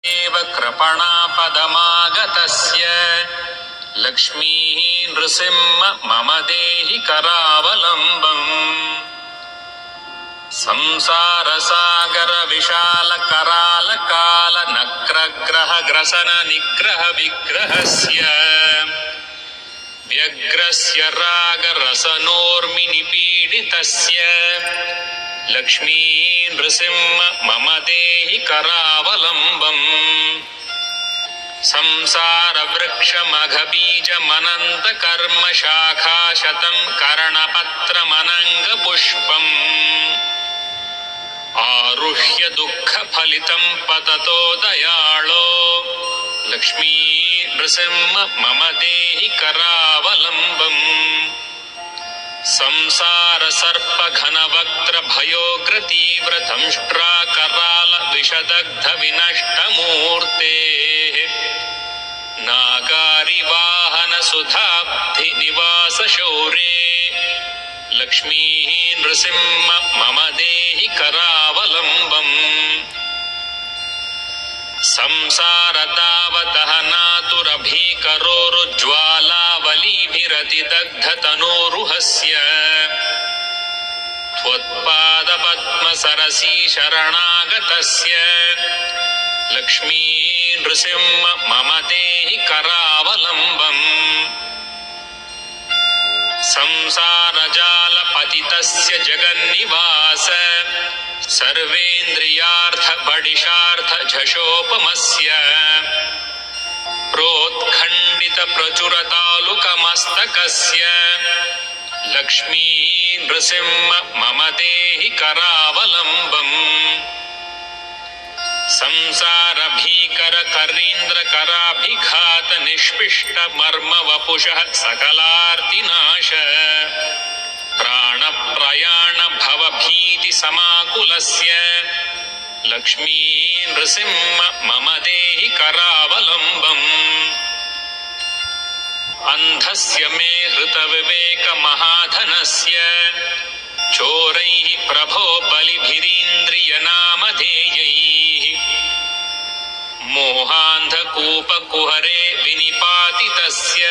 एव कृपणापदमागतस्य लक्ष्मीः नृसिंह मम देहि करावलम्बम्। संसारसागर विशाल कराल काल नक्रग्रह ग्रसन निग्रह विग्रहस्य व्यग्रस्य राग रसनोर्मि निपीडितस्य लक्ष्मी नृसिंह मम देहि करावलम्बम्। संसार वृक्षमघ बीजमनन्त कर्म शाखा शतं कर्णपत्रमनङ्ग पुष्पम् आरुह्य दुःख फलितं पततो दयाळो लक्ष्मी नृसिंह मम देहि करावलम्बम्। संसार सर्प घन वक्त्र भयोग्र तीव्र दंष्ट्रा कराल विषदग्ध विनष्ट मूर्ते नागारि वाहन सुधाब्धि निवास शौर्ये लक्ष्मी नृसिंह मम देहि करावलम्बम्। संसार दावदहनातुरभीकरोरुज्ज्वालावलीभिरतिदग्धतनोरुहस्य त्वत्पादपद्मसरसी शरणागतस्य लक्ष्मी नृसिंह मम देहि करावलम्बम्। संसारजालपतितस्य जगन्निवास सर्वेन्द्रियार्थ बडिशार्थ झषोपमस्य प्रोत्खण्डित प्रचुर तालुकमस्तकस्य लक्ष्मी नृसिंह मम देहि करावलम्बम्। संसार भीकर करीन्द्र कराभिघात निष्पिष्ट मर्म वपुषः सकलार्तिनाश प्राण प्रयाण भव भीति समाकुलस्य लक्ष्मी नृसिंह मम देहि करावलम्बम्। अन्धस्य मे हृत विवेक महाधनस्य चोरैः प्रभो बलिभिरीन्द्रिय नामधेयैः मोहान्धकूपकुहरे विनिपातितस्य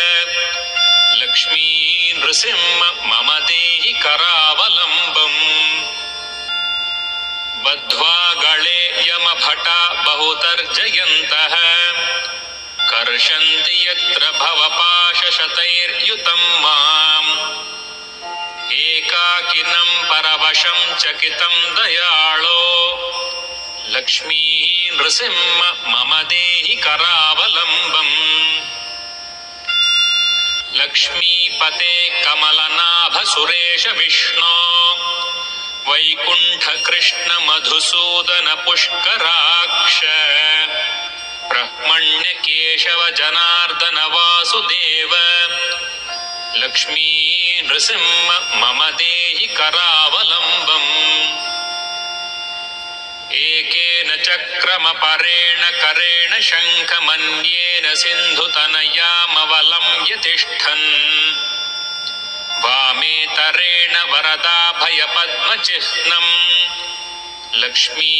लक्ष्मी नृसिंह मम देहि करावलम्बम्। बद्ध्वा गळे यमभटा बहुतर्जयन्तः कर्षन्ति यत्र भवपाशशतैर्युतं माम् एकाकिनं परवशं चकितं दयाळो लक्ष्मी नृसिंह मम देहि करावलम्बम्। लक्ष्मीपते कमलनाभ सुरेश विष्णो वैकुण्ठ कृष्ण मधुसूदन पुष्कराक्ष ब्रह्मण्य केशव जनार्दन वासुदेव लक्ष्मी नृसिंह मम देहि करावलम्बम्। एकेन चक्रमपरेण करेण शङ्खमन्येन सिन्धुतनयामवलम्ब्य तिष्ठन् वामेतरेण वरदाभयपद्मचिह्नम् लक्ष्मी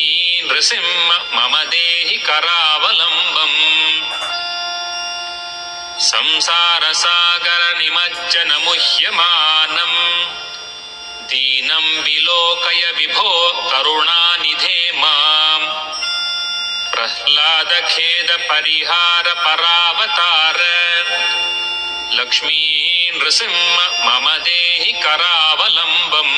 नृसिंह मम देहि करावलम्बम्। संसारसागर निमज्जन मुह्यमानम् दीनं विलोकय विभो करुणानिधे माम् प्रह्लादखेद परिहार परावतार लक्ष्मी नृसिंह मम देहि करावलम्बम्।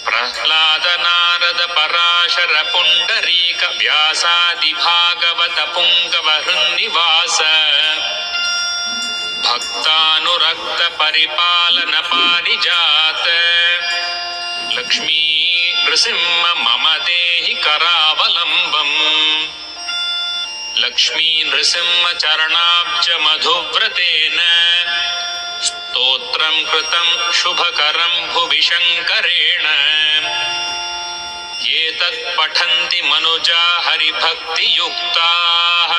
प्रह्लाद नारद पराशर पुण्डरीक व्यासादि भागवत पुंगव हृन्निवास भक्तानुरक्त परिपालन पारिजात लक्ष्मी नृसिंह मम देहि करावलम्बम्। लक्ष्मी नृसिंह चरणाब्ज मधुव्रतेन स्तोत्रं कृतं शुभकरं भुवि शङ्करेण ये तत्पठन्ति मनुजा हरिभक्तियुक्ताः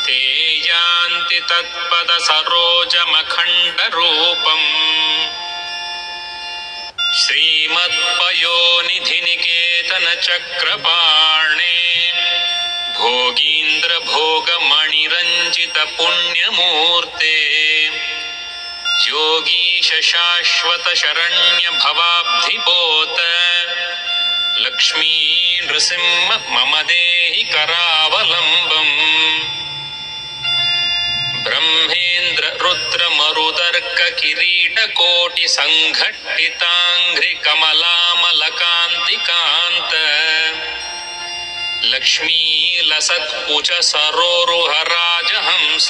ते यान्ति तत्पद सरोजमखण्डरूपम्। श्रीमत्पयोनिधिनिकेतनचक्रपाणे भोगीन्द्रभोगमणिरञ्जितपुण्यमूर्ते योगीश शाश्वत शरण्य भवाब्धिपोत लक्ष्मी नृसिंह मम देहि करावलम्बम् ब्रह्मेन्द्र रुद्र मरुदर्क किरीट कोटि संघट्टितांघ्रि कमलामलकान्तिकान्त लक्ष्मी लसत्कुच सरोरुह राजहंस